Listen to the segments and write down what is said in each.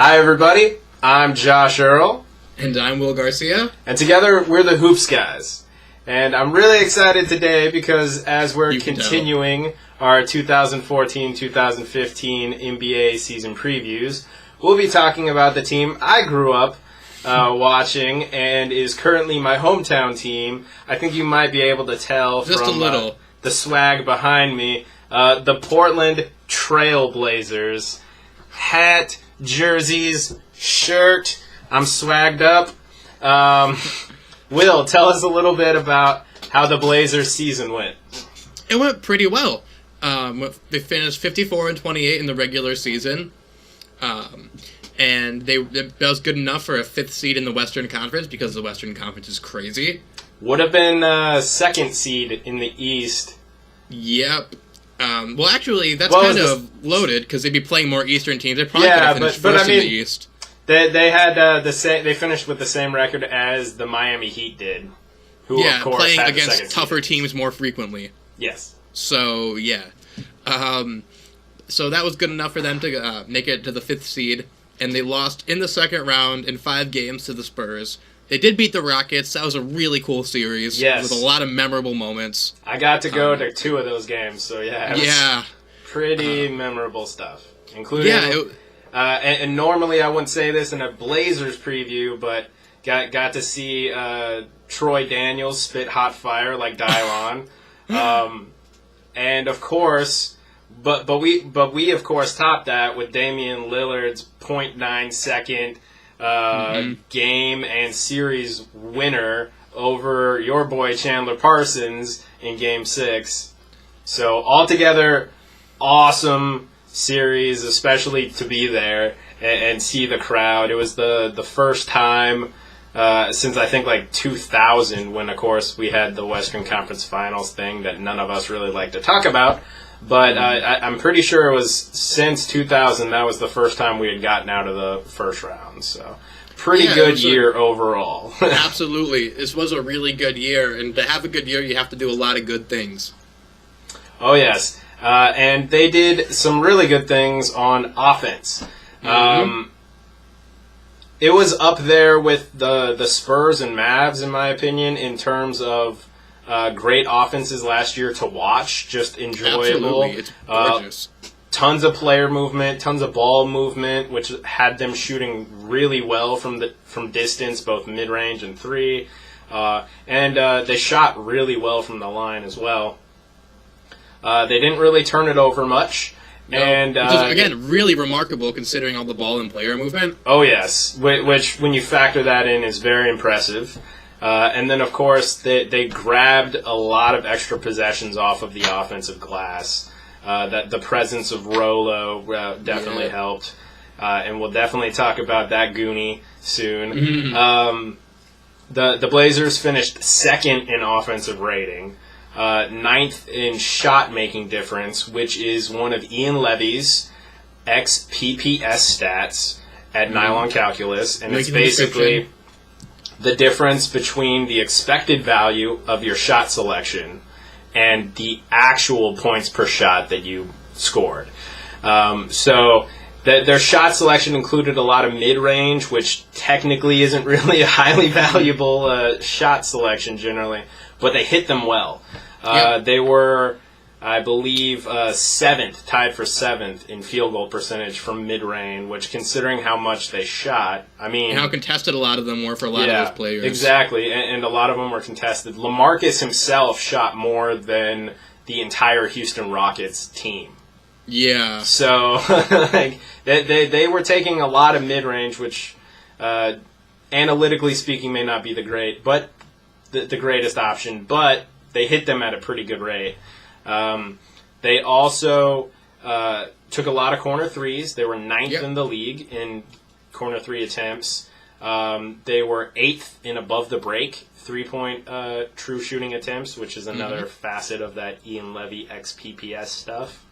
Hi, everybody. I'm Josh Earl. And I'm Will Garcia. And together, we're the Hoops Guys. And I'm really excited today because as we're continuing our 2014-2015 NBA season previews, we'll be talking about the team I grew up watching and is currently my hometown team. I think you might be able to tell just from a little. The swag behind me. The Portland Trail Blazers. Hat, jerseys, shirt. I'm swagged up. Will, tell us a little bit about how the Blazers season went. It went pretty well. They finished 54-28 in the regular season. And that was good enough for a fifth seed in the Western Conference because the Western Conference is crazy. Would have been second seed in the East. Yep. Well, actually, that's kind of loaded because they'd be playing more Eastern teams. They probably could have finished first in the East. They had they finished with the same record as the Miami Heat did, who of course playing had against tougher teams more frequently. Yes. So yeah, so that was good enough for them to make it to the fifth seed, and they lost in the second round in 5 games to the Spurs. They did beat the Rockets. That was a really cool series. Yes. With a lot of memorable moments. I got to go to 2 of those games, so yeah. It was pretty memorable stuff, including. Yeah. And normally I wouldn't say this in a Blazers preview, but got to see Troy Daniels spit hot fire like Dylon, and of course, but we of course topped that with Damian Lillard's 0.9 second game and series winner over your boy Chandler Parsons in Game 6. So altogether, awesome series, especially to be there and see the crowd. It was the first time since I think like 2000 when, of course, we had the Western Conference Finals thing that none of us really like to talk about. But I'm pretty sure it was since 2000 that was the first time we had gotten out of the first round. So pretty good year overall. Absolutely. This was a really good year. And to have a good year, you have to do a lot of good things. Oh, yes. And they did some really good things on offense. It was up there with the Spurs and Mavs, in my opinion, in terms of great offenses last year to watch. Just enjoyable. Absolutely. It's gorgeous. Tons of player movement, tons of ball movement, which had them shooting really well from distance, both mid-range and 3. And they shot really well from the line as well. They didn't really turn it over much. No, and which is, again, really remarkable considering all the ball and player movement. Oh, yes. Which, when you factor that in, is very impressive. And then, of course, they grabbed a lot of extra possessions off of the offensive glass. That the presence of Rolo definitely helped. And we'll definitely talk about that Goonie soon. The Blazers finished second in offensive rating. 9th in shot-making difference, which is one of Ian Levy's ex-PPS stats at Nylon Calculus, and it's basically the difference between the expected value of your shot selection and the actual points per shot that you scored. So their shot selection included a lot of mid-range, which technically isn't really a highly valuable shot selection generally, but they hit them well. They were, I believe, 7th, tied for 7th in field goal percentage from mid-range, which, considering how much they shot, I mean... And how contested a lot of them were for a lot of those players. Exactly, and a lot of them were contested. LaMarcus himself shot more than the entire Houston Rockets team. Yeah. So, they were taking a lot of mid-range, which, analytically speaking, may not be the greatest option, but they hit them at a pretty good rate. They also took a lot of corner threes. They were 9th in the league in corner 3 attempts. They were 8th in above the break 3-point true shooting attempts, which is another facet of that Ian Levy ex-PPS stuff.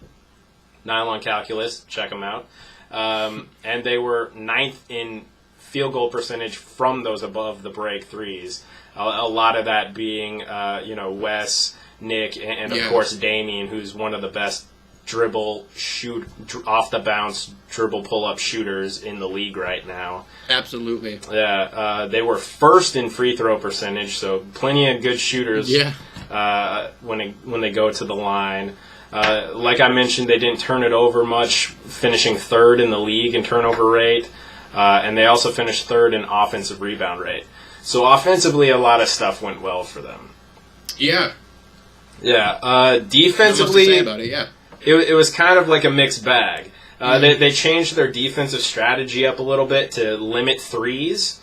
Nylon Calculus, check them out. And they were 9th in field goal percentage from those above the break threes. A lot of that being, Wes, Nic, and of course Damian, who's one of the best dribble, shoot, off the bounce, dribble, pull up shooters in the league right now. Absolutely. Yeah, they were first in free throw percentage, so plenty of good shooters. Yeah. When they go to the line. Like I mentioned, they didn't turn it over much, finishing third in the league in turnover rate, and they also finished third in offensive rebound rate. So offensively, a lot of stuff went well for them. Yeah. Yeah. Defensively, Not much to say about it, yeah. It was kind of like a mixed bag. They changed their defensive strategy up a little bit to limit threes,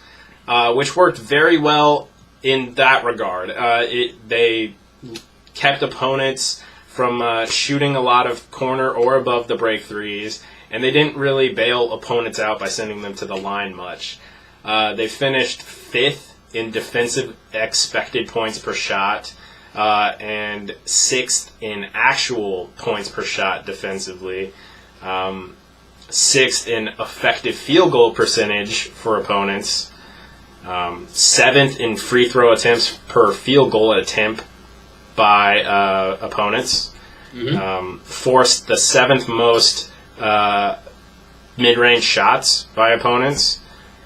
which worked very well in that regard. They kept opponents from shooting a lot of corner or above the break threes, and they didn't really bail opponents out by sending them to the line much. They finished 5th in defensive expected points per shot, and 6th in actual points per shot defensively, 6th in effective field goal percentage for opponents, 7th in free throw attempts per field goal attempt by opponents, forced the 7th most mid-range shots by opponents,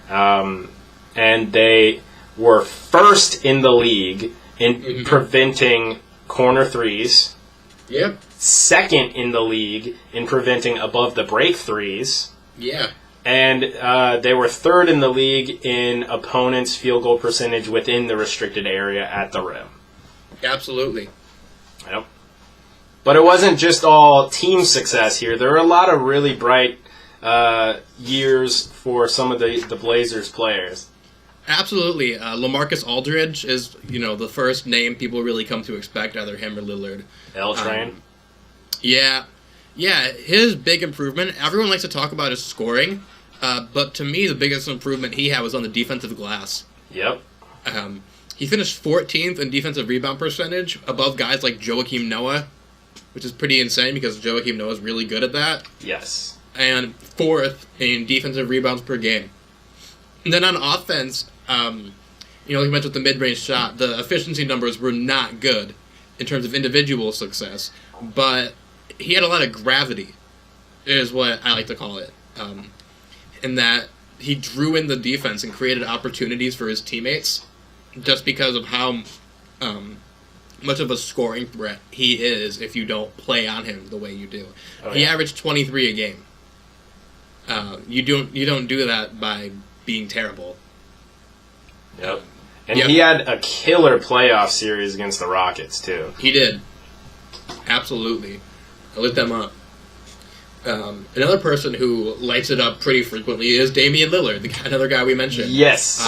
and they were first in the league in preventing corner threes, Yep. second in the league in preventing above the break threes, Yeah. and they were third in the league in opponents' field goal percentage within the restricted area at the rim. Absolutely. Yep. But it wasn't just all team success here. There were a lot of really bright years for some of the Blazers players. Absolutely. LaMarcus Aldridge is, the first name people really come to expect, either him or Lillard. L-Train. Yeah. Yeah, his big improvement, everyone likes to talk about his scoring, but to me the biggest improvement he had was on the defensive glass. Yep. He finished 14th in defensive rebound percentage, above guys like Joakim Noah, which is pretty insane because Joakim Noah is really good at that. Yes. And 4th in defensive rebounds per game. And then on offense, like you mentioned with the mid-range shot, the efficiency numbers were not good in terms of individual success, but he had a lot of gravity, is what I like to call it, in that he drew in the defense and created opportunities for his teammates just because of how much of a scoring threat he is if you don't play on him the way you do. He averaged 23 a game. You don't do that by being terrible. Yep. And he had a killer playoff series against the Rockets, too. He did. Absolutely. I lit them up. Another person who lights it up pretty frequently is Damian Lillard, another guy we mentioned. Yes.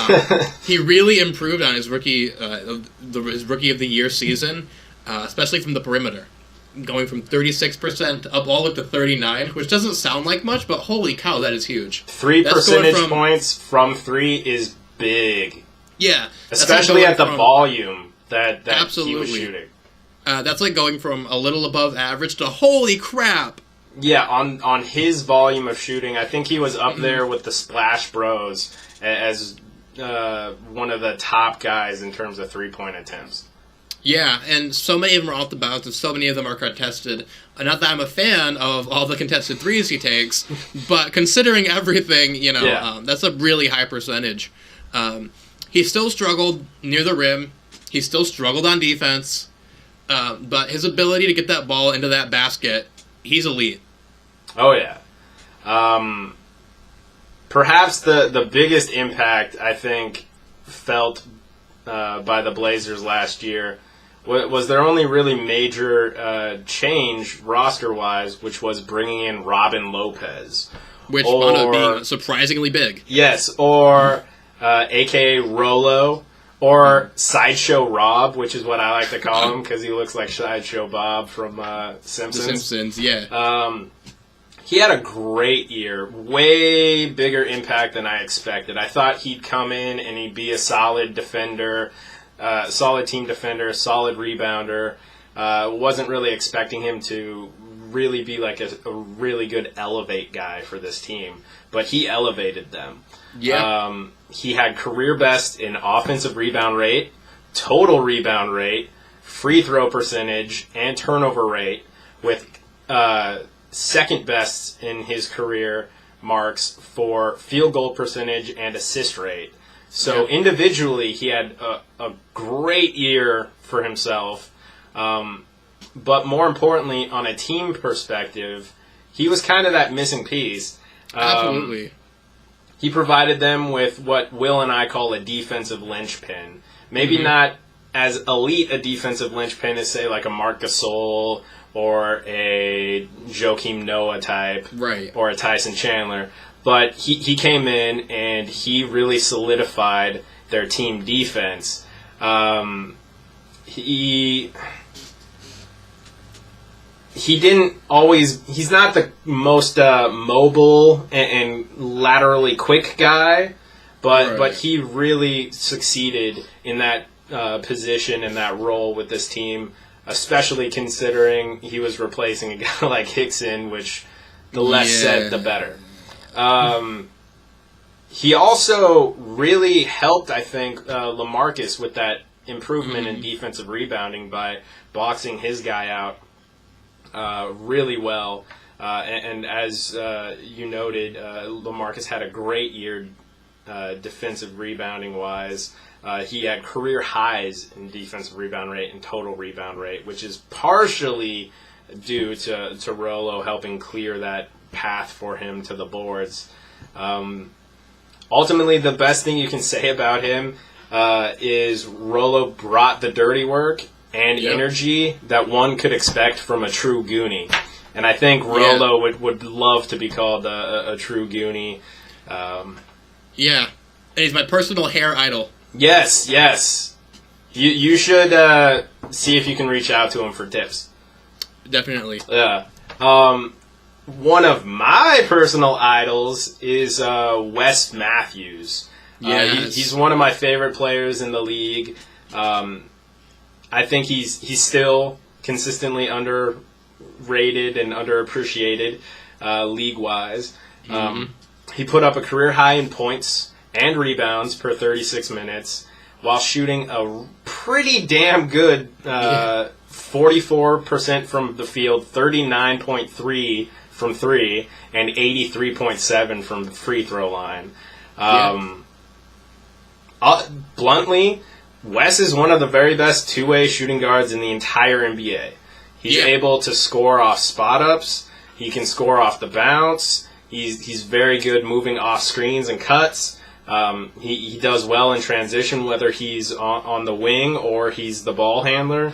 He really improved on his rookie of the year season, especially from the perimeter, going from 36% up all up to 39%, which doesn't sound like much, but holy cow, that is huge. 3 percentage points from 3 is big. Yeah. Especially at the volume that absolutely. He was shooting. That's like going from a little above average to holy crap. Yeah, on his volume of shooting, I think he was up there with the Splash Bros as one of the top guys in terms of three-point attempts. Yeah, and so many of them are off the bounce, and so many of them are contested. Not that I'm a fan of all the contested threes he takes, but considering everything, that's a really high percentage. He still struggled near the rim. He still struggled on defense. But his ability to get that ball into that basket, he's elite. Oh, yeah. Perhaps the biggest impact, I think, felt by the Blazers last year was their only really major change roster-wise, which was bringing in Robin Lopez. Which wound up being surprisingly big. Yes, or a.k.a. Rolo, or Sideshow Rob, which is what I like to call him because he looks like Sideshow Bob from Simpsons. The Simpsons, yeah. He had a great year, way bigger impact than I expected. I thought he'd come in and he'd be a solid defender, solid team defender, solid rebounder. Wasn't really expecting him to really be like a really good elevate guy for this team, but he elevated them. Yeah. He had career best in offensive rebound rate, total rebound rate, free throw percentage, and turnover rate with second best in his career marks for field goal percentage and assist rate. So individually, he had a great year for himself. But more importantly, on a team perspective, he was kind of that missing piece. Absolutely. He provided them with what Will and I call a defensive linchpin. Maybe not as elite a defensive linchpin as, say, like a Marc Gasol or a Joakim Noah type, right, or a Tyson Chandler. But he came in and he really solidified their team defense. He didn't always... He's not the most mobile and laterally quick guy, but he really succeeded in that position and that role with this team, especially considering he was replacing a guy like Hickson, which the less said, the better. He also really helped, I think, LaMarcus with that improvement in defensive rebounding by boxing his guy out really well. And as you noted, LaMarcus had a great year defensive rebounding-wise. He had career highs in defensive rebound rate and total rebound rate, which is partially due to Rollo helping clear that path for him to the boards. Ultimately, the best thing you can say about him is Rollo brought the dirty work and energy that one could expect from a true Goonie. And I think Rollo would love to be called a true Goonie. And he's my personal hair idol. Yes. You should see if you can reach out to him for tips. Definitely. Yeah. One of my personal idols is Wes Matthews. He's one of my favorite players in the league. I think he's still consistently underrated and underappreciated league-wise. He put up a career high in points and rebounds per 36 minutes while shooting a pretty damn good 44% from the field, 39.3 from 3, and 83.7 from the free throw line. Bluntly, Wes is one of the very best two-way shooting guards in the entire NBA. He's able to score off spot-ups. He can score off the bounce. He's very good moving off screens and cuts. He does well in transition, whether he's on the wing or he's the ball handler.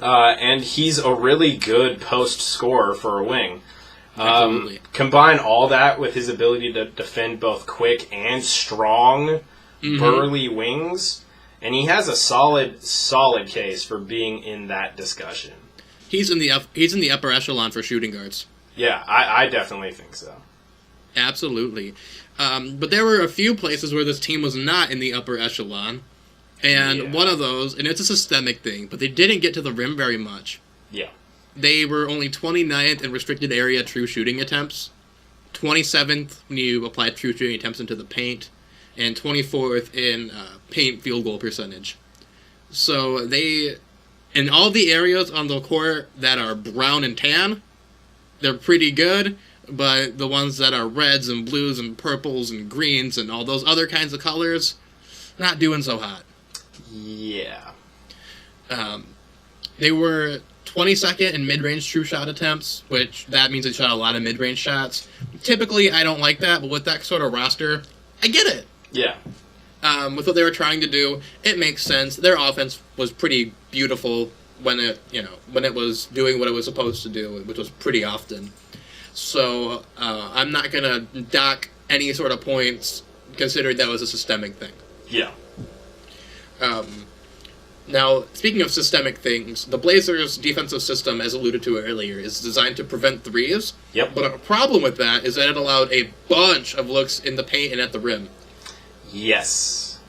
And he's a really good post scorer for a wing. Combine all that with his ability to defend both quick and strong, burly wings, and he has a solid case for being in that discussion. He's in the upper echelon for shooting guards. Yeah, I definitely think so. Absolutely. But there were a few places where this team was not in the upper echelon. And one of those, and it's a systemic thing, but they didn't get to the rim very much. Yeah. They were only 29th in restricted area true shooting attempts, 27th when you apply true shooting attempts into the paint, and 24th in paint field goal percentage. So they, in all the areas on the court that are brown and tan, they're pretty good, but the ones that are reds and blues and purples and greens and all those other kinds of colors, not doing so hot. Yeah. They were 22nd in mid-range true shot attempts, which that means they shot a lot of mid-range shots. Typically, I don't like that, but with that sort of roster, I get it. Yeah. With what they were trying to do, it makes sense. Their offense was pretty beautiful when it was doing what it was supposed to do, which was pretty often. So I'm not gonna dock any sort of points, considering that was a systemic thing. Yeah. Now, speaking of systemic things, the Blazers' defensive system, as alluded to earlier, is designed to prevent threes. Yep. But a problem with that is that it allowed a bunch of looks in the paint and at the rim. Yes.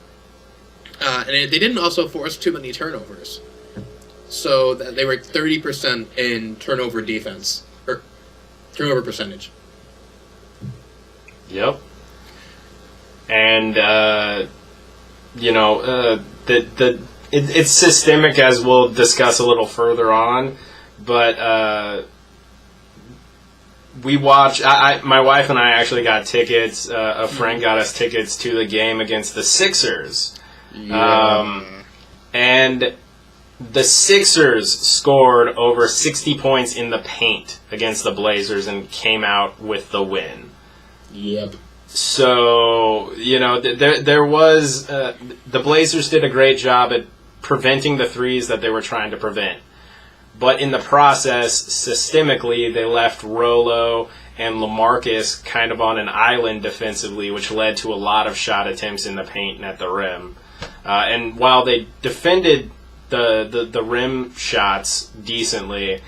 And they didn't also force too many turnovers. So they were 30% in turnover defense, or turnover percentage. Yep. And, it's systemic, as we'll discuss a little further on, but we watch. My wife and I actually got tickets. A friend got us tickets to the game against the Sixers. Yeah. And the Sixers scored over 60 points in the paint against the Blazers and came out with the win. Yep. So, there was... the Blazers did a great job at preventing the threes that they were trying to prevent. But in the process, systemically, they left Rolo and LaMarcus kind of on an island defensively, which led to a lot of shot attempts in the paint and at the rim. And while they defended the rim shots decently...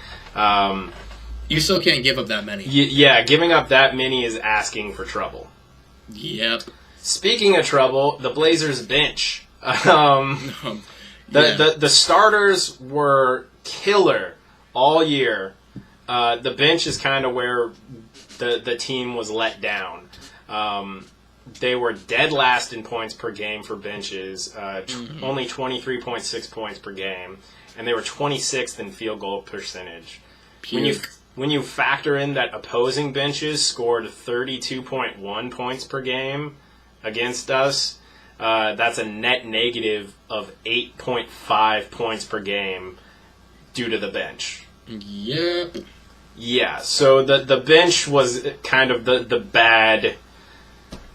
you still can't give up that many. Yeah, giving up that many is asking for trouble. Yep. Speaking of trouble, the Blazers bench. The starters were killer all year. The bench is kind of where the team was let down. They were dead last in points per game for benches, only 23.6 points per game, and they were 26th in field goal percentage. When you factor in that opposing benches scored 32.1 points per game against us, that's a net negative of 8.5 points per game due to the bench. Yep. Yeah, so the bench was kind of the bad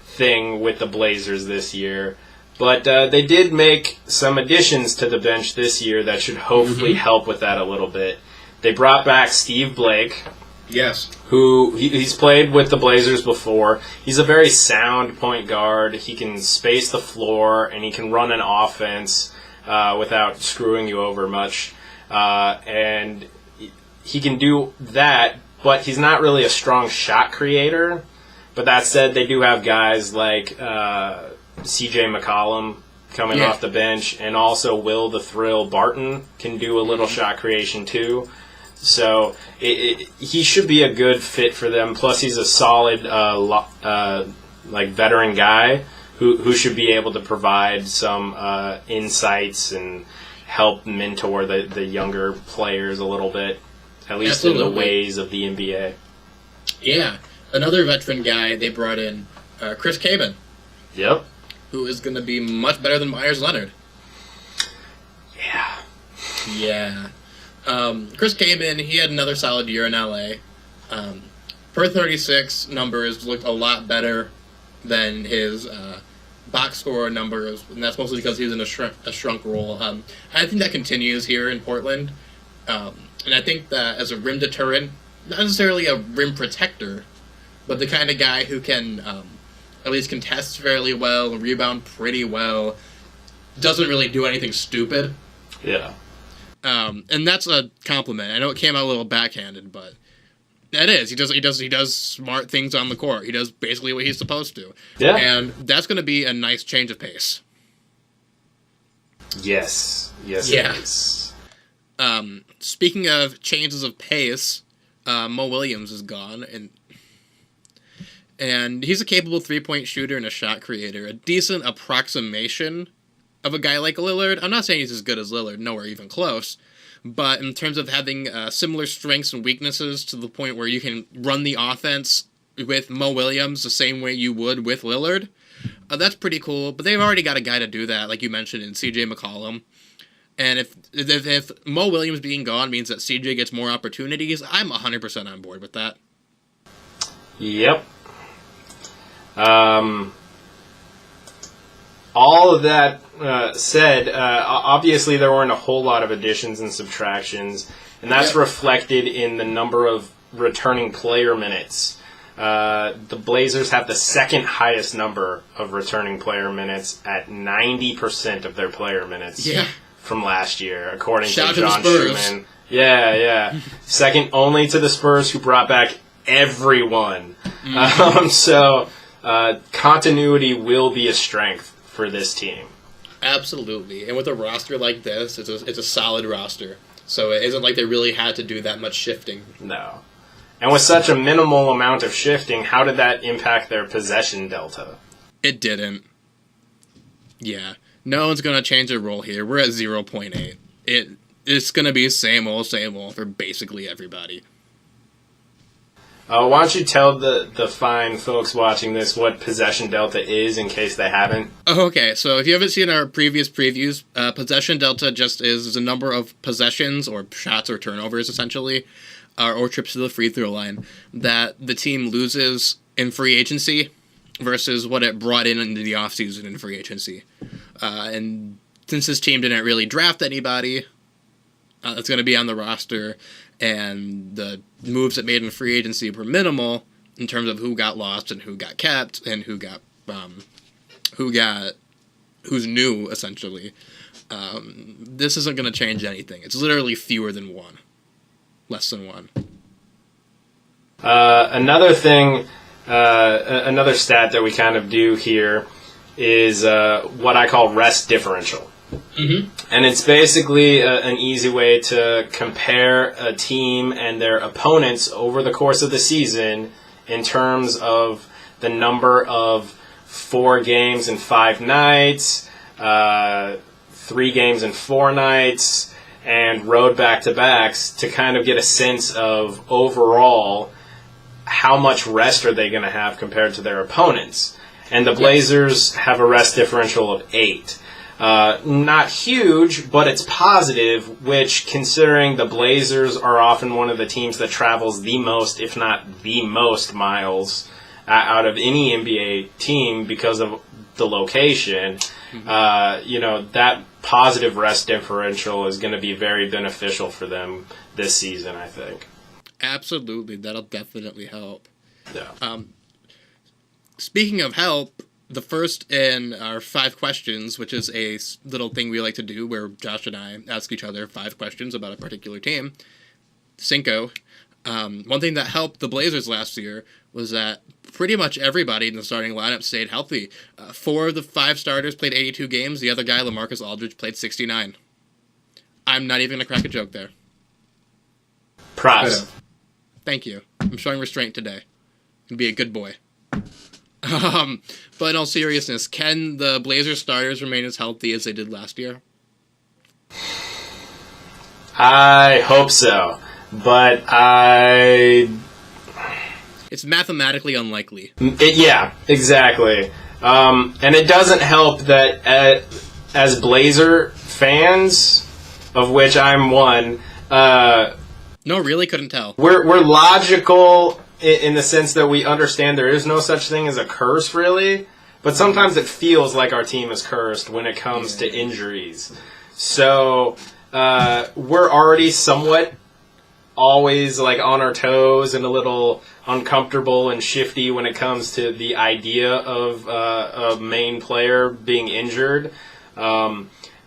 thing with the Blazers this year. But they did make some additions to the bench this year that should hopefully help with that a little bit. They brought back Steve Blake. Yes. Who he's played with the Blazers before. He's a very sound point guard. He can space the floor, and he can run an offense without screwing you over much. And he can do that, but he's not really a strong shot creator. But that said, they do have guys like C.J. McCollum coming off the bench, and also Will the Thrill Barton can do a little shot creation too. So he should be a good fit for them. Plus, he's a solid veteran guy who should be able to provide some insights and help mentor the younger players a little bit, at least in the ways of the NBA. Yeah. Another veteran guy they brought in, Chris Kaman. Yep. Who is going to be much better than Myers Leonard. Yeah. Yeah. Chris Kaman, he had another solid year in LA. Per 36 numbers looked a lot better than his box score numbers, and that's mostly because he was in a shrunk role. I think that continues here in Portland. And I think that as a rim deterrent, not necessarily a rim protector, but the kind of guy who can at least contest fairly well, rebound pretty well, doesn't really do anything stupid. Yeah. And that's a compliment. I know it came out a little backhanded, but that is. He does smart things on the court. He does basically what he's supposed to. Yeah. And that's going to be a nice change of pace. Yes. Yes. Yeah. It is. Speaking of changes of pace, Mo Williams is gone, and he's a capable three-point shooter and a shot creator, a decent approximation of a guy like Lillard. I'm not saying he's as good as Lillard, nowhere even close, but in terms of having similar strengths and weaknesses to the point where you can run the offense with Mo Williams the same way you would with Lillard, that's pretty cool. But they've already got a guy to do that, like you mentioned, in C.J. McCollum. And if Mo Williams being gone means that CJ gets more opportunities, I'm 100% on board with that. Yep. All of that said, obviously there weren't a whole lot of additions and subtractions, and that's reflected in the number of returning player minutes. The Blazers have the second highest number of returning player minutes at 90% of their player minutes. Yeah. From last year, according to Shout John to the Spurs. Schumann. Yeah. Second only to the Spurs, who brought back everyone. So continuity will be a strength for this team. Absolutely. And with a roster like this, it's a solid roster. So it isn't like they really had to do that much shifting. No. And with such a minimal amount of shifting, how did that impact their possession delta? It didn't. Yeah. No one's going to change their role here. We're at 0.8. It's going to be same old for basically everybody. Why don't you tell the fine folks watching this what possession delta is in case they haven't? Oh, okay, so if you haven't seen our previous previews, possession delta just is the number of possessions or shots or turnovers, essentially, or trips to the free throw line that the team loses in free agency versus what it brought in into the offseason in free agency. And since this team didn't really draft anybody that's going to be on the roster, and the moves it made in free agency were minimal in terms of who got lost and who got kept and who's new, essentially. This isn't going to change anything. It's literally fewer than one. Less than one. Another thing, another stat that we kind of do here is what I call rest differential. Mm-hmm. And it's basically an easy way to compare a team and their opponents over the course of the season in terms of the number of 4 games in 5 nights, 3 games in 4 nights, and road back-to-backs to kind of get a sense of overall how much rest are they going to have compared to their opponents. And the Blazers have a rest differential of 8. Not huge, but it's positive, which, considering the Blazers are often one of the teams that travels the most, if not the most, miles out of any NBA team because of the location, that positive rest differential is going to be very beneficial for them this season, I think. Absolutely. That'll definitely help. Yeah. Speaking of help, the first in our 5 questions, which is a little thing we like to do where Josh and I ask each other 5 questions about a particular team. Cinco. One thing that helped the Blazers last year was that pretty much everybody in the starting lineup stayed healthy. 4 of the 5 starters played 82 games. The other guy, LaMarcus Aldridge, played 69. I'm not even going to crack a joke there. Props. Thank you. I'm showing restraint today. And be a good boy. But in all seriousness, can the Blazers starters remain as healthy as they did last year? I hope so, but it's mathematically unlikely. Yeah, exactly. And it doesn't help that as Blazer fans, of which I'm one, no, really couldn't tell. We're logical in the sense that we understand there is no such thing as a curse, really. But sometimes it feels like our team is cursed when it comes to injuries. So we're already somewhat always like on our toes and a little uncomfortable and shifty when it comes to the idea of a main player being injured.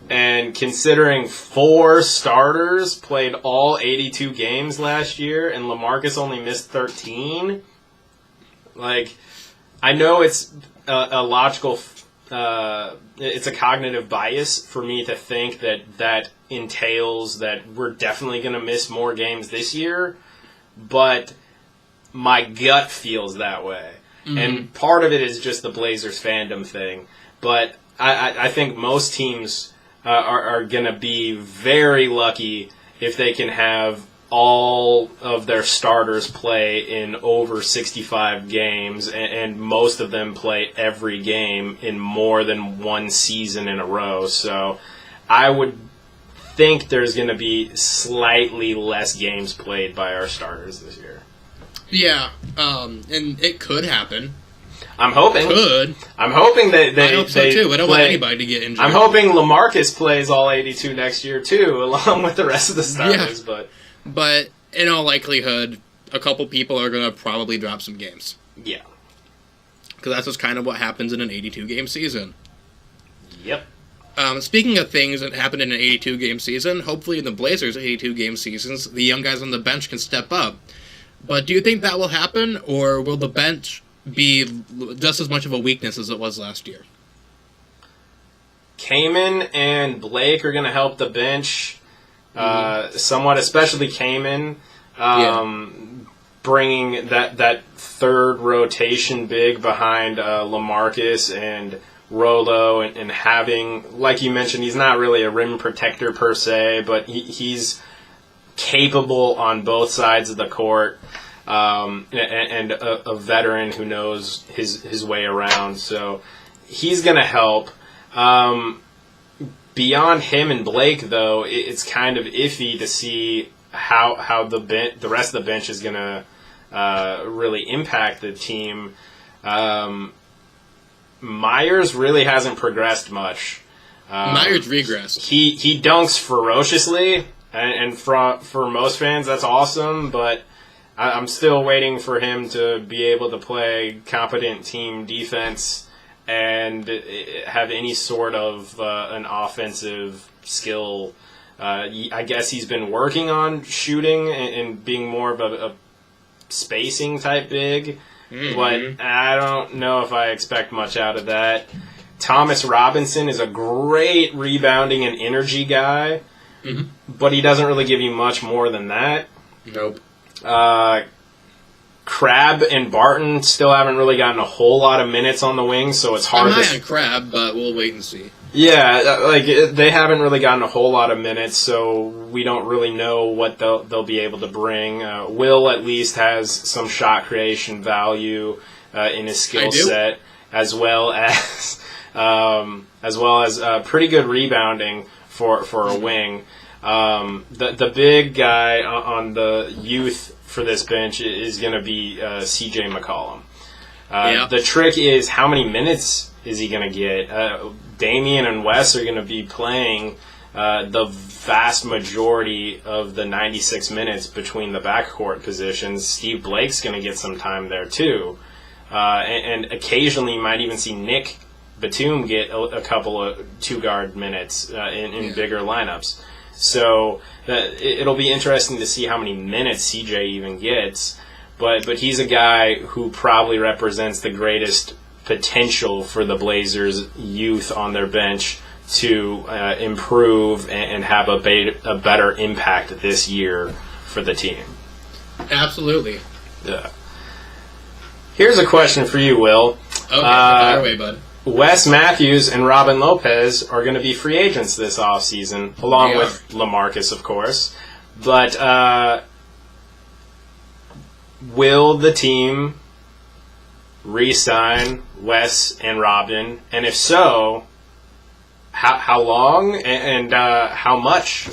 And considering 4 starters played all 82 games last year and LaMarcus only missed 13, I know it's a logical, it's a cognitive bias for me to think that entails that we're definitely going to miss more games this year, but my gut feels that way. Mm-hmm. And part of it is just the Blazers fandom thing, but I think most teams are going to be very lucky if they can have all of their starters play in over 65 games, and most of them play every game in more than one season in a row. So I would think there's going to be slightly less games played by our starters this year. Yeah, and it could happen. I'm hoping. I'm hoping that they. I hope so too. I don't want anybody to get injured. I'm hoping LaMarcus plays all 82 next year too, along with the rest of the starters. Yeah. But in all likelihood, a couple people are going to probably drop some games. Yeah. Because that's just kind of what happens in an 82-game season. Yep. Speaking of things that happen in an 82-game season, hopefully in the Blazers' 82-game seasons, the young guys on the bench can step up. But do you think that will happen, or will the bench be just as much of a weakness as it was last year? Kaman and Blake are going to help the bench somewhat, especially Kaman, bringing that third rotation big behind LaMarcus and Rolo, and having, like you mentioned, he's not really a rim protector per se, but he's capable on both sides of the court. and a veteran who knows his way around. So he's going to help. Beyond him and Blake, though, it's kind of iffy to see how the rest of the bench is going to really impact the team. Myers really hasn't progressed much. Myers regressed. He dunks ferociously, and for most fans, that's awesome, but I'm still waiting for him to be able to play competent team defense and have any sort of an offensive skill. I guess he's been working on shooting and being more of a spacing type big, but I don't know if I expect much out of that. Thomas Robinson is a great rebounding and energy guy, but he doesn't really give you much more than that. Nope. Crabbe and Barton still haven't really gotten a whole lot of minutes on the wing, so it's hard I'm high on Crabbe, but we'll wait and see. Yeah, they haven't really gotten a whole lot of minutes, so we don't really know what they'll be able to bring. Will at least has some shot creation value in his skill set, as well as pretty good rebounding for a wing. The big guy on the youth for this bench is going to be C.J. McCollum. The trick is how many minutes is he going to get? Damian and Wes are going to be playing the vast majority of the 96 minutes between the backcourt positions. Steve Blake's going to get some time there too. And occasionally you might even see Nic Batum get a couple of two-guard minutes in bigger lineups. So it'll be interesting to see how many minutes CJ even gets. But he's a guy who probably represents the greatest potential for the Blazers' youth on their bench to improve and have a better impact this year for the team. Absolutely. Yeah. Here's a question for you, Will. Okay, fire away, bud. Wes Matthews and Robin Lopez are going to be free agents this offseason, along with LaMarcus, of course. But will the team re-sign Wes and Robin? And if so, how long and how much?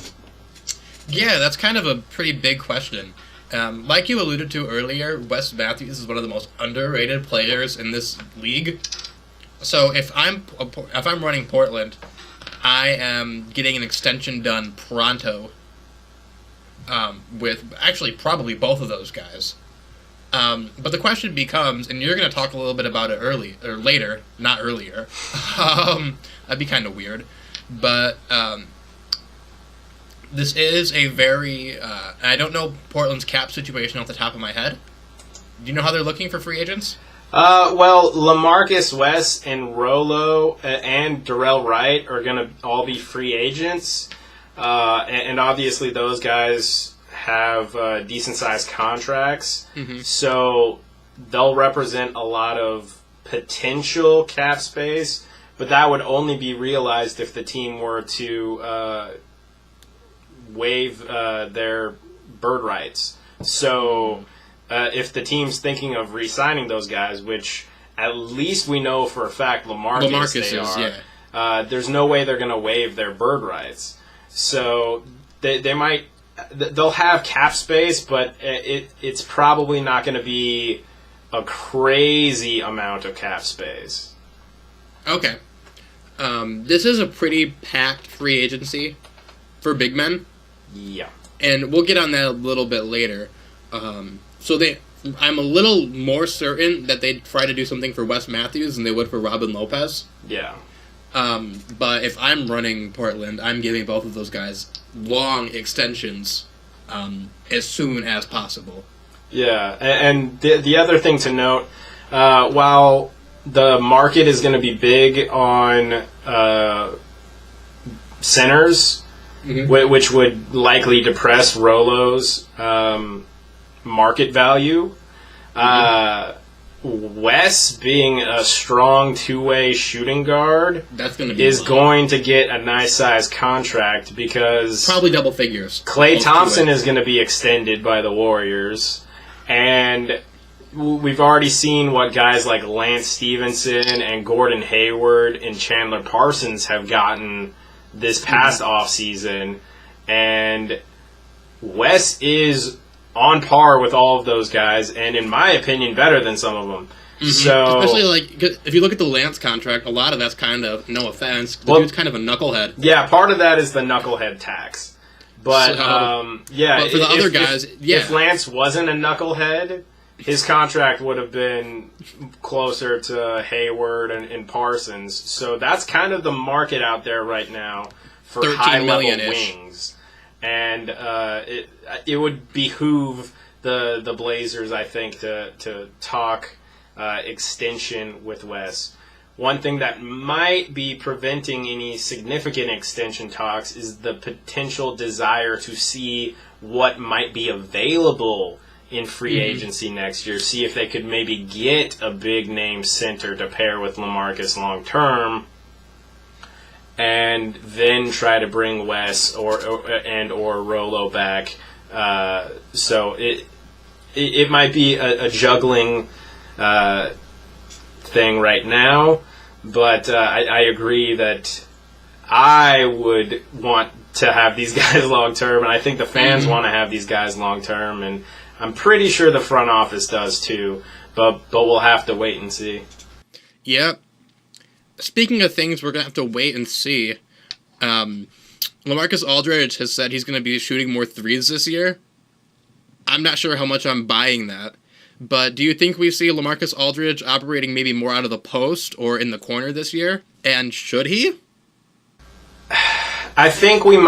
Yeah, that's kind of a pretty big question. Like you alluded to earlier, Wes Matthews is one of the most underrated players in this league. So if I'm running Portland, I am getting an extension done pronto with actually probably both of those guys. But the question becomes, and you're going to talk a little bit about it later, not earlier. That'd be kind of weird. But this is a very... I don't know Portland's cap situation off the top of my head. Do you know how they're looking for free agents? Well, LaMarcus, Wes, and Rolo and Darrell Wright are going to all be free agents. And obviously those guys have decent-sized contracts. So they'll represent a lot of potential cap space, but that would only be realized if the team were to waive their bird rights. So... if the team's thinking of re-signing those guys, which at least we know for a fact LaMarcus they are, there's no way they're going to waive their bird rights. So they'll have cap space, but it's probably not going to be a crazy amount of cap space. Okay. This is a pretty packed free agency for big men. Yeah. And we'll get on that a little bit later. So I'm a little more certain that they'd try to do something for Wes Matthews than they would for Robin Lopez. Yeah. But if I'm running Portland, I'm giving both of those guys long extensions as soon as possible. Yeah, and the other thing to note, while the market is going to be big on centers, which would likely depress Rolo's market value. Wes, being a strong two-way shooting guard, is going to get a nice-sized contract because... probably double figures. Klay Thompson is going to be extended by the Warriors, And we've already seen what guys like Lance Stevenson and Gordon Hayward and Chandler Parsons have gotten this past offseason. And Wes is on par with all of those guys, and in my opinion, better than some of them. Mm-hmm. So, especially like if you look at the Lance contract, a lot of that's kind of, no offense, the dude's kind of a knucklehead. Yeah, part of that is the knucklehead tax. But but for the other guys, if Lance wasn't a knucklehead, his contract would have been closer to Hayward and Parsons. So that's kind of the market out there right now for high-level wings. And it would behoove the Blazers, I think, to talk extension with Wes. One thing that might be preventing any significant extension talks is the potential desire to see what might be available in free agency next year. See if they could maybe get a big-name center to pair with LaMarcus long-term, and then try to bring Wes or Rolo back. So it might be a juggling thing right now, but I agree that I would want to have these guys long term, and I think the fans want to have these guys long term, and I'm pretty sure the front office does too. But we'll have to wait and see. Yep. Speaking of things we're gonna have to wait and see, LaMarcus Aldridge has said he's gonna be shooting more threes this year. I'm not sure how much I'm buying that. But do you think we see LaMarcus Aldridge operating maybe more out of the post or in the corner this year? And should he? I think we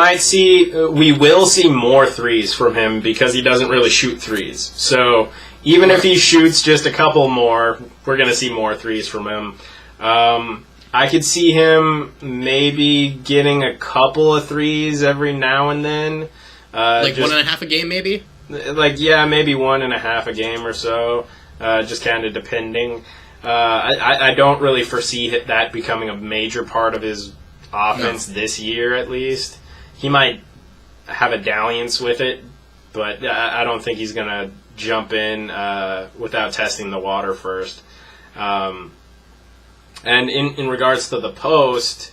will see more threes from him because he doesn't really shoot threes. So even if he shoots just a couple more, we're going to see more threes from him. I could see him maybe getting a couple of threes every now and then. Like 1.5 a game maybe? Maybe 1.5 a game or so, just kind of depending. I don't really foresee that becoming a major part of his offense this year, at least. He might have a dalliance with it, but I don't think he's going to jump in without testing the water first. And in regards to the post,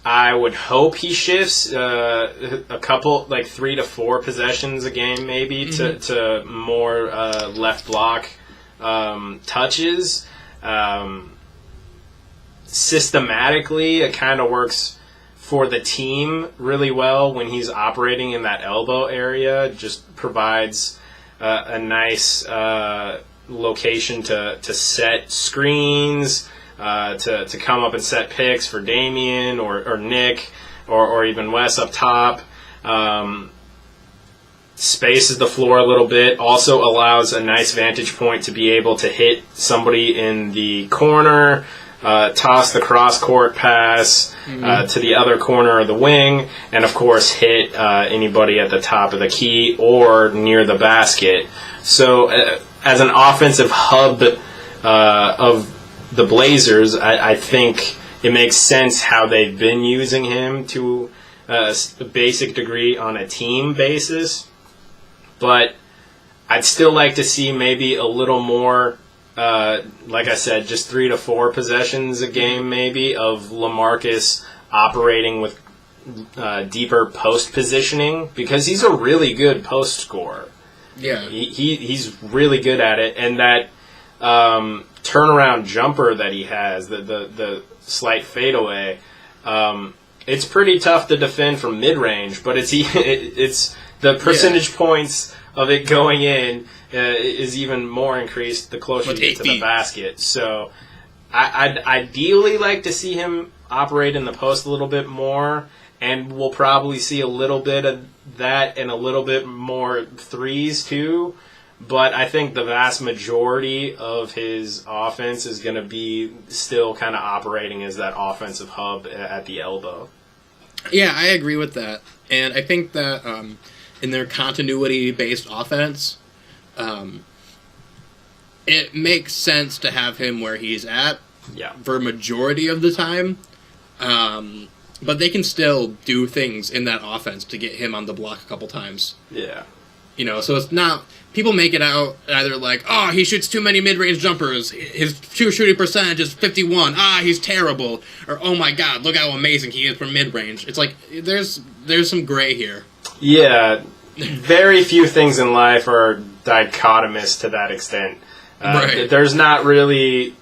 I would hope he shifts a couple, 3 to 4 possessions a game, maybe, to more left block touches. Systematically, it kind of works for the team really well when he's operating in that elbow area. Just provides a nice location to set screens, to come up and set picks for Damian or Nick or even Wes up top. Spaces the floor a little bit. Also allows a nice vantage point to be able to hit somebody in the corner, toss the cross-court pass to the other corner of the wing, and of course hit anybody at the top of the key or near the basket. So as an offensive hub of the Blazers, I think it makes sense how they've been using him to a basic degree on a team basis. But I'd still like to see maybe a little more, like I said, just 3 to 4 possessions a game maybe of LaMarcus operating with deeper post positioning, because he's a really good post scorer. Yeah. He's really good at it, and that turnaround jumper that he has, the slight fadeaway, it's pretty tough to defend from mid-range, but it's the percentage points of it going in is even more increased the closer you get to the basket. So I'd ideally like to see him operate in the post a little bit more, and we'll probably see a little bit of that and a little bit more threes too. But I think the vast majority of his offense is going to be still kind of operating as that offensive hub at the elbow. Yeah, I agree with that. And I think that in their continuity-based offense, it makes sense to have him where he's at for a majority of the time. But they can still do things in that offense to get him on the block a couple times. Yeah. So it's not... People make it out either like, oh, he shoots too many mid-range jumpers. His shooting percentage is 51. He's terrible. Or, oh my God, look how amazing he is from mid-range. It's like, there's some gray here. Yeah, very few things in life are dichotomous to that extent. Right. There's not really...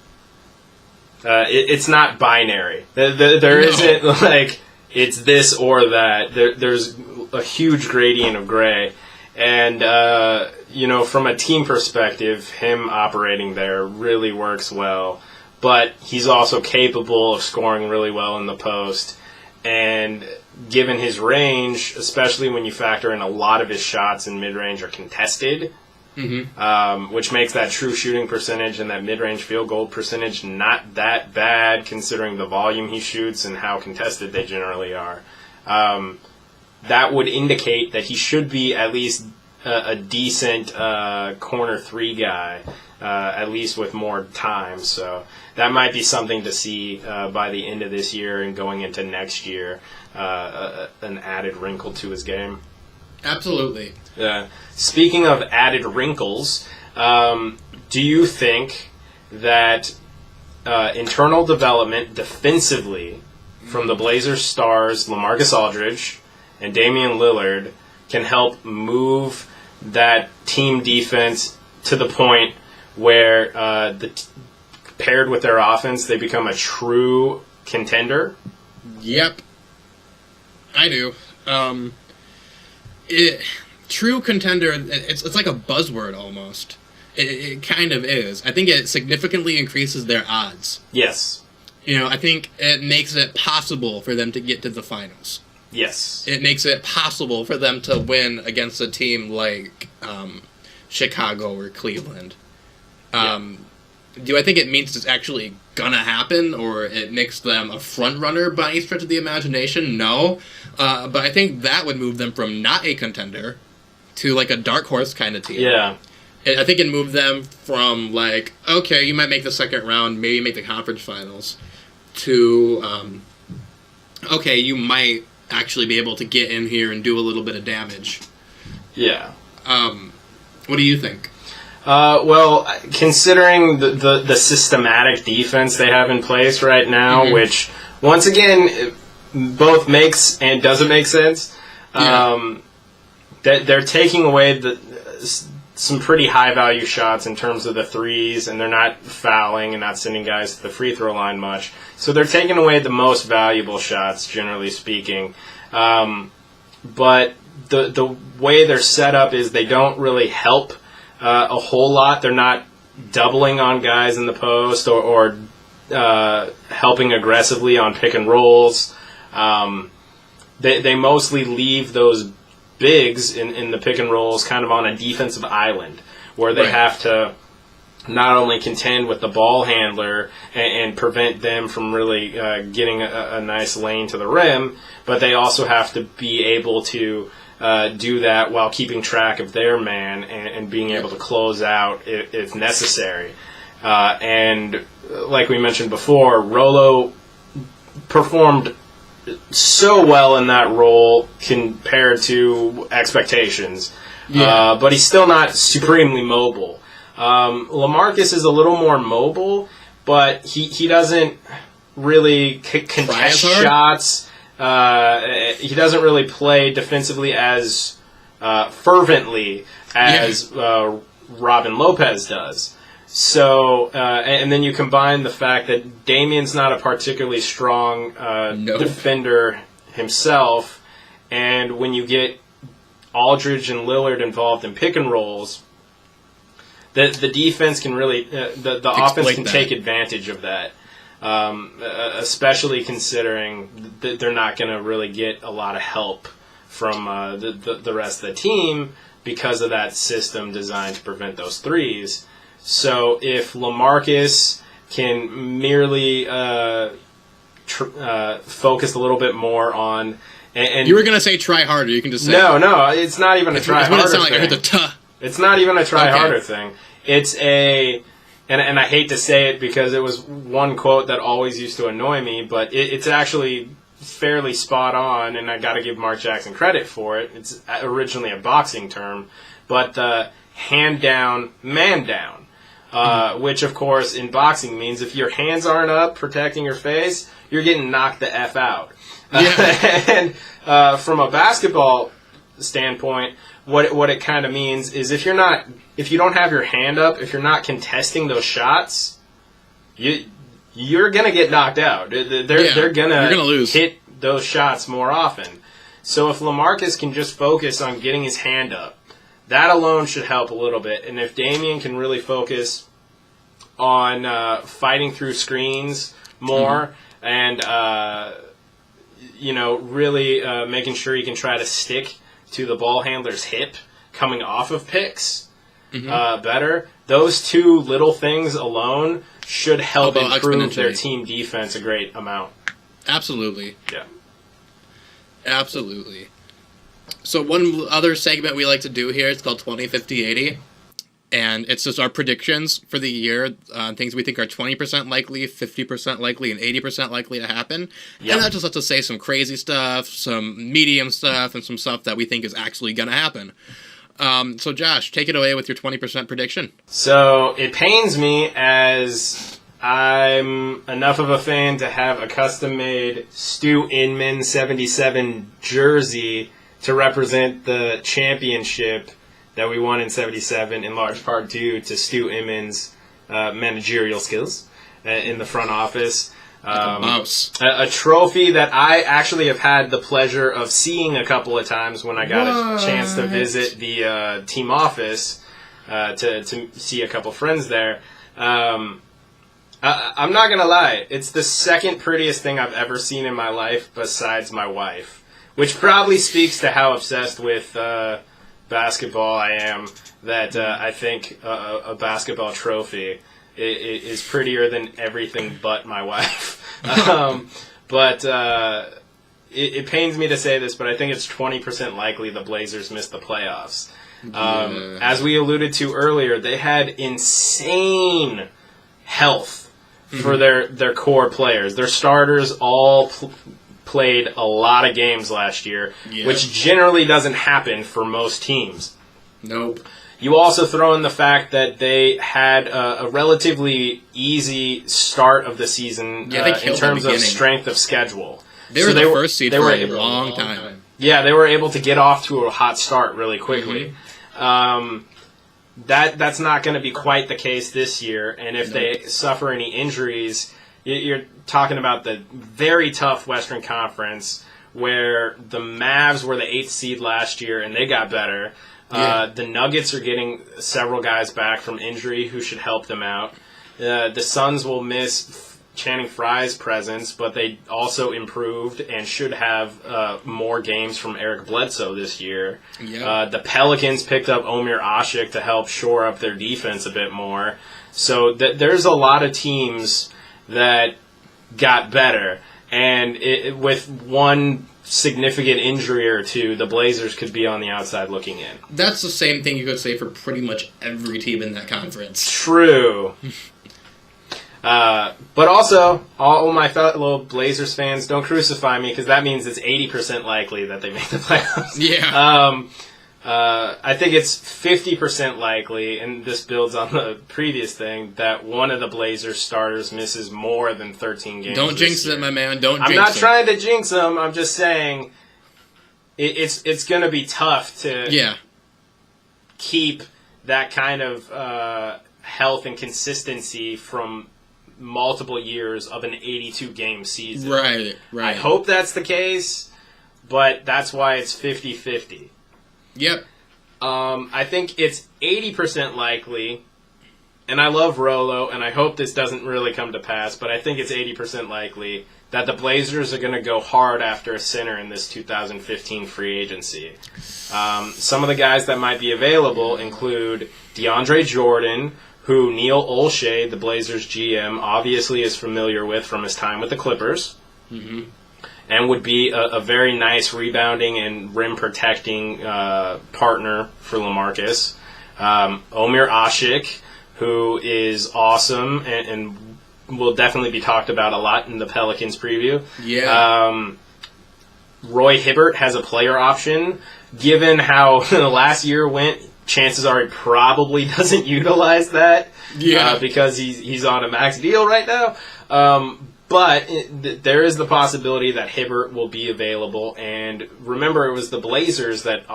it's not binary. There isn't, like, it's this or that. There's a huge gradient of gray. And, from a team perspective, him operating there really works well. But he's also capable of scoring really well in the post. And given his range, especially when you factor in a lot of his shots in mid-range are contested, which makes that true shooting percentage and that mid-range field goal percentage not that bad considering the volume he shoots and how contested they generally are. That would indicate that he should be at least a decent corner three guy, at least with more time. So that might be something to see by the end of this year and going into next year, an added wrinkle to his game. Absolutely. Speaking of added wrinkles, do you think that internal development defensively from the Blazers stars LaMarcus Aldridge and Damian Lillard can help move that team defense to the point where paired with their offense, they become a true contender? Yep. I do. True contender, it's like a buzzword almost. It kind of is. I think it significantly increases their odds. Yes. I think it makes it possible for them to get to the finals. Yes. It makes it possible for them to win against a team like Chicago or Cleveland. Do I think it means it's actually gonna happen, or it makes them a front runner by any stretch of the imagination? No. But I think that would move them from not a contender to like a dark horse kind of team. Yeah. I think it moved them from like, okay, you might make the second round, maybe make the conference finals, to okay, you might actually be able to get in here and do a little bit of damage. Yeah. What do you think? Well, considering the systematic defense they have in place right now, which, once again, both makes and doesn't make sense, they're taking away some pretty high-value shots in terms of the threes, and they're not fouling and not sending guys to the free throw line much. So they're taking away the most valuable shots, generally speaking. But the way they're set up is they don't really help a whole lot. They're not doubling on guys in the post or helping aggressively on pick and rolls. They mostly leave those bigs in the pick and rolls kind of on a defensive island where they have to not only contend with the ball handler and prevent them from really getting a nice lane to the rim, but they also have to be able to do that while keeping track of their man and being able to close out if necessary. And like we mentioned before, Rolo performed so well in that role compared to expectations. But he's still not supremely mobile. LaMarcus is a little more mobile, but he doesn't really contest shots. He doesn't really play defensively as fervently as Robin Lopez does. So, and then you combine the fact that Damian's not a particularly strong defender himself, and when you get Aldridge and Lillard involved in pick and rolls, the defense can really, the offense can take advantage of that, especially considering that they're not going to really get a lot of help from the rest of the team because of that system designed to prevent those threes. So if LaMarcus can merely focus a like a little bit more on... And you were going to say try harder. You can just say... No, it's not even a try harder thing. Like I heard the tuh. It's not even a try harder thing. It's a... And I hate to say it because it was one quote that always used to annoy me, but it's actually fairly spot on, and I got to give Mark Jackson credit for it. It's originally a boxing term. but the hand down, man down. Which, of course, in boxing means if your hands aren't up protecting your face, you're getting knocked the F out. Yeah. And from a basketball standpoint, what it kind of means is if you don't have your hand up, if you're not contesting those shots, you're gonna get knocked out. They're gonna lose. Hit those shots more often. So if LaMarcus can just focus on getting his hand up, that alone should help a little bit. And if Damian can really focus on fighting through screens more and really making sure he can try to stick to the ball handler's hip coming off of picks better, those two little things alone should help improve their team defense a great amount. Absolutely. Yeah. Absolutely. So one other segment we like to do here, it's called 20, 50, 80. And it's just our predictions for the year, things we think are 20% likely, 50% likely, and 80% likely to happen. Yep. And that just lets us say some crazy stuff, some medium stuff, and some stuff that we think is actually going to happen. So Josh, take it away with your 20% prediction. So it pains me as I'm enough of a fan to have a custom-made Stu Inman 77 jersey to represent the championship that we won in 77, in large part due to Stu Inman's managerial skills in the front office. A trophy that I actually have had the pleasure of seeing a couple of times when I got a chance to visit the team office to see a couple friends there. I'm not going to lie. It's the second prettiest thing I've ever seen in my life besides my wife, which probably speaks to how obsessed with basketball I am, that I think a basketball trophy is prettier than everything but my wife. But it pains me to say this, but I think it's 20% likely the Blazers miss the playoffs. As we alluded to earlier, they had insane health for their core players. Their starters all played a lot of games last year, which generally doesn't happen for most teams. Nope. You also throw in the fact that they had a relatively easy start of the season in terms of strength of schedule. They were the first seed for a long time. Yeah, they were able to get off to a hot start really quickly. That's not going to be quite the case this year, and if they suffer any injuries, you're talking about the very tough Western Conference where the Mavs were the 8th seed last year and they got better. The Nuggets are getting several guys back from injury who should help them out. The Suns will miss Channing Frye's presence, but they also improved and should have more games from Eric Bledsoe this year. The Pelicans picked up Omer Asik to help shore up their defense a bit more. So there's a lot of teams that got better, and with one significant injury or two, the Blazers could be on the outside looking in. That's the same thing you could say for pretty much every team in that conference. True. But also, all my fellow Blazers fans, don't crucify me, because that means it's 80% likely that they make the playoffs. Yeah. I think it's 50% likely, and this builds on the previous thing, that one of the Blazers starters misses more than 13 games. Don't jinx it, my man. I'm not trying to jinx them. I'm just saying it's going to be tough to keep that kind of health and consistency from multiple years of an 82-game season. Right. I hope that's the case, but that's why it's 50-50. Yep. I think it's 80% likely, and I love Rolo, and I hope this doesn't really come to pass, but I think it's 80% likely that the Blazers are going to go hard after a center in this 2015 free agency. Some of the guys that might be available include DeAndre Jordan, who Neil Olshey, the Blazers GM, obviously is familiar with from his time with the Clippers. And would be a very nice rebounding and rim-protecting partner for LaMarcus. Omer Asik, who is awesome and will definitely be talked about a lot in the Pelicans preview. Roy Hibbert has a player option. Given how the last year went, chances are he probably doesn't utilize that. Yeah. Because he's on a max deal right now. But there is the possibility that Hibbert will be available. And remember, it was the Blazers that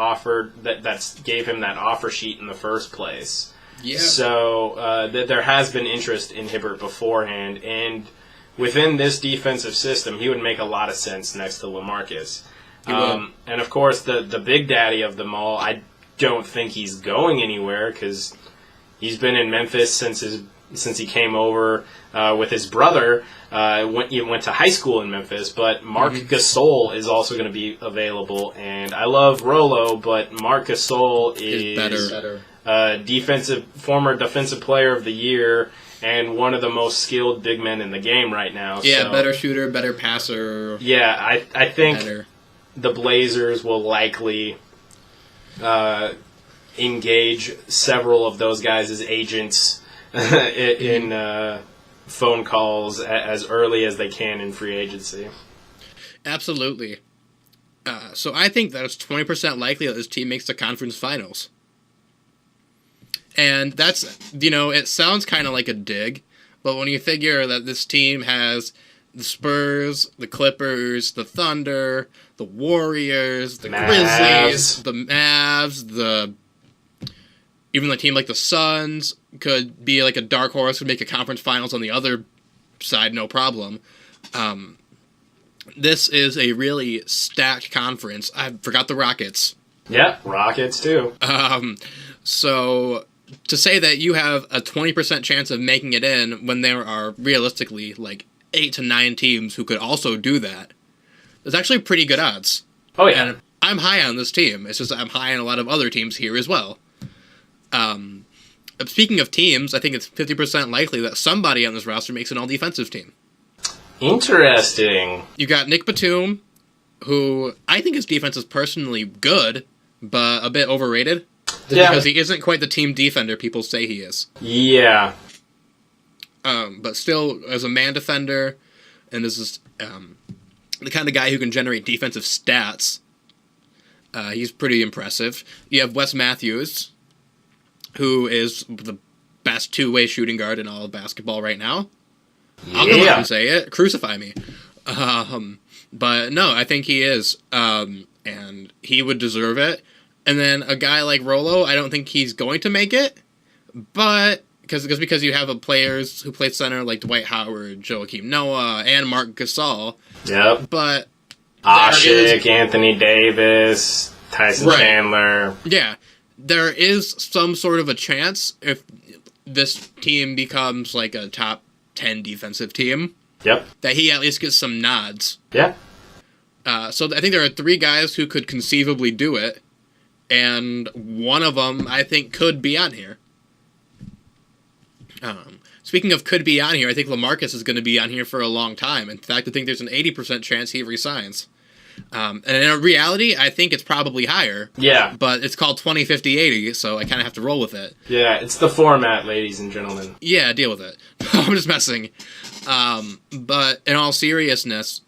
gave him that offer sheet in the first place. Yeah. So there has been interest in Hibbert beforehand. And within this defensive system, he would make a lot of sense next to LaMarcus. And of course, the big daddy of them all, I don't think he's going anywhere because he's been in Memphis since he came over with his brother. He went to high school in Memphis, but Marc Gasol is also going to be available. And I love Rolo, but Marc Gasol is better. Former defensive player of the year and one of the most skilled big men in the game right now. Yeah, so, better shooter, better passer. Yeah, I think better. The Blazers will likely engage several of those guys as agents in phone calls as early as they can in free agency. Absolutely. So I think that it's 20% likely that this team makes the conference finals. And that's, it sounds kind of like a dig, but when you figure that this team has the Spurs, the Clippers, the Thunder, the Warriors, the Grizzlies, the Mavs, even a team like the Suns could be like a dark horse, could make a conference finals on the other side, no problem. This is a really stacked conference. I forgot the Rockets. Yeah, Rockets too. So to say that you have a 20% chance of making it in when there are realistically like 8 to 9 teams who could also do that, there's actually pretty good odds. Oh yeah. And I'm high on this team. It's just I'm high on a lot of other teams here as well. Speaking of teams, I think it's 50% likely that somebody on this roster makes an all-defensive team. Interesting. You got Nic Batum, who I think his defense is personally good, but a bit overrated. Because he isn't quite the team defender people say he is. Yeah. But still, as a man defender, and this is the kind of guy who can generate defensive stats, he's pretty impressive. You have Wes Matthews, who is the best two-way shooting guard in all of basketball right now. Yeah. I'll come out and say it. Crucify me. But no, I think he is. And he would deserve it. And then a guy like Rolo, I don't think he's going to make it. But because you have players who play center like Dwight Howard, Joakim Noah, and Marc Gasol. Yep. But Asik, Anthony Davis, Tyson Chandler. Yeah. There is some sort of a chance if this team becomes like a top 10 defensive team. Yep. That he at least gets some nods. Yeah. So I think there are 3 guys who could conceivably do it. And one of them, I think, could be on here. Speaking of could be on here, I think LaMarcus is going to be on here for a long time. In fact, I think there's an 80% chance he resigns. And in reality, I think it's probably higher. Yeah. But it's called 20-50-80, so I kind of have to roll with it. Yeah, it's the format, ladies and gentlemen. Yeah, deal with it. I'm just messing. But in all seriousness,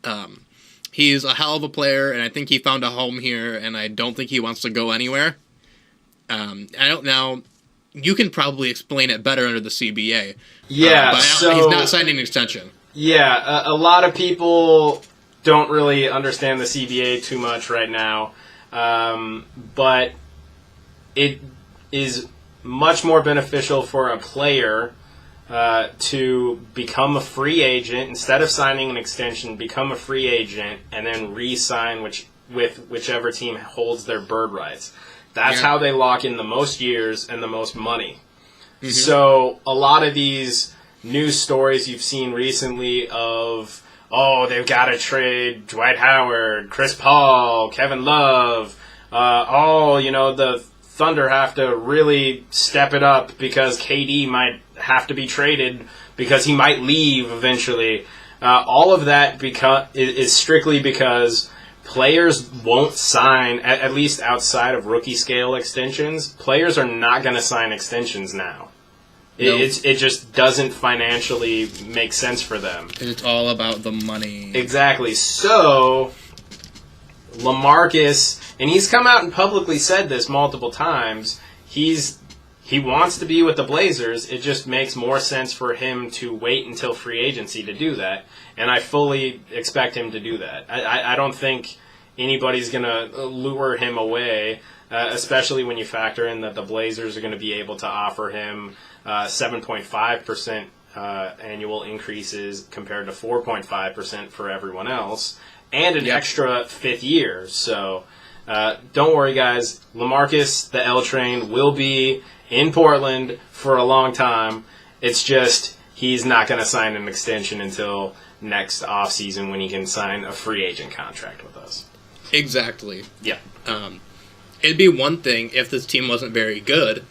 he's a hell of a player, and I think he found a home here, and I don't think he wants to go anywhere. I don't know. You can probably explain it better under the CBA. Yeah, but he's not signing an extension. Yeah, a lot of people don't really understand the CBA too much right now, but it is much more beneficial for a player to become a free agent instead of signing an extension, become a free agent, and then re-sign with whichever team holds their bird rights. That's how they lock in the most years and the most money. Mm-hmm. So a lot of these news stories you've seen recently of, they've got to trade Dwight Howard, Chris Paul, Kevin Love. The Thunder have to really step it up because KD might have to be traded because he might leave eventually. All of that is strictly because players won't sign, at least outside of rookie scale extensions, players are not going to sign extensions now. Nope. It just doesn't financially make sense for them. It's all about the money. Exactly. So, LaMarcus, and he's come out and publicly said this multiple times, he wants to be with the Blazers. It just makes more sense for him to wait until free agency to do that, and I fully expect him to do that. I don't think anybody's going to lure him away, especially when you factor in that the Blazers are going to be able to offer him 7.5% annual increases compared to 4.5% for everyone else, and an extra fifth year. So don't worry, guys. LaMarcus, the L Train, will be in Portland for a long time. It's just he's not going to sign an extension until next offseason when he can sign a free agent contract with us. Exactly. Yeah. It'd be one thing if this team wasn't very good,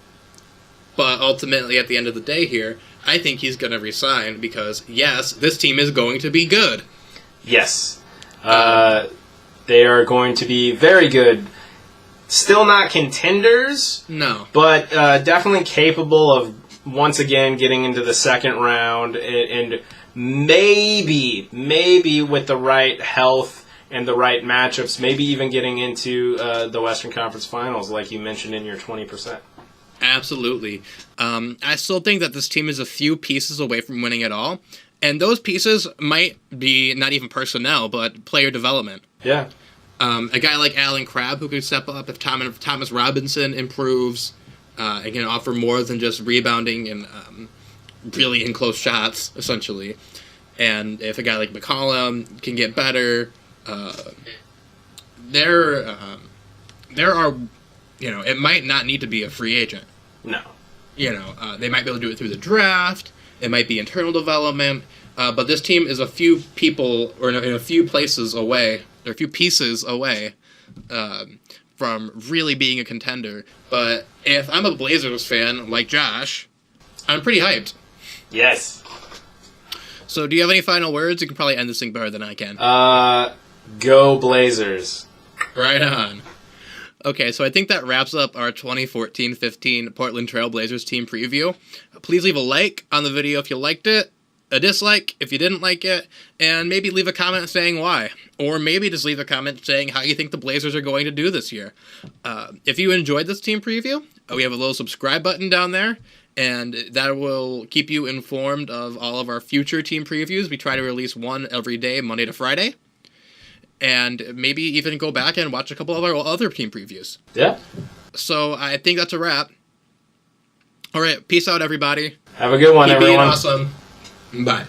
but ultimately at the end of the day here, I think he's going to resign because, yes, this team is going to be good. Yes. They are going to be very good. Still not contenders. No. But definitely capable of, once again, getting into the second round and maybe with the right health and the right matchups, maybe even getting into the Western Conference Finals like you mentioned in your 20%. Absolutely. I still think that this team is a few pieces away from winning it all. And those pieces might be not even personnel, but player development. Yeah. A guy like Alan Crabb who could step up if Thomas Robinson improves and can offer more than just rebounding and really in close shots, essentially. And if a guy like McCollum can get better, there are, it might not need to be a free agent. No. They might be able to do it through the draft. It might be internal development. But this team is a few people, or in a few places away, or a few pieces away from really being a contender. But if I'm a Blazers fan, like Josh, I'm pretty hyped. Yes. So do you have any final words? You can probably end this thing better than I can. Go Blazers. Right on. Okay, so I think that wraps up our 2014-15 Portland Trail Blazers team preview. Please leave a like on the video if you liked it, a dislike if you didn't like it, and maybe leave a comment saying why. Or maybe just leave a comment saying how you think the Blazers are going to do this year. If you enjoyed this team preview, we have a little subscribe button down there, and that will keep you informed of all of our future team previews. We try to release one every day, Monday to Friday. And maybe even go back and watch a couple of our other team previews. Yeah. So I think that's a wrap. All right, peace out, everybody. Have a good one, Keep everyone. being awesome. Bye.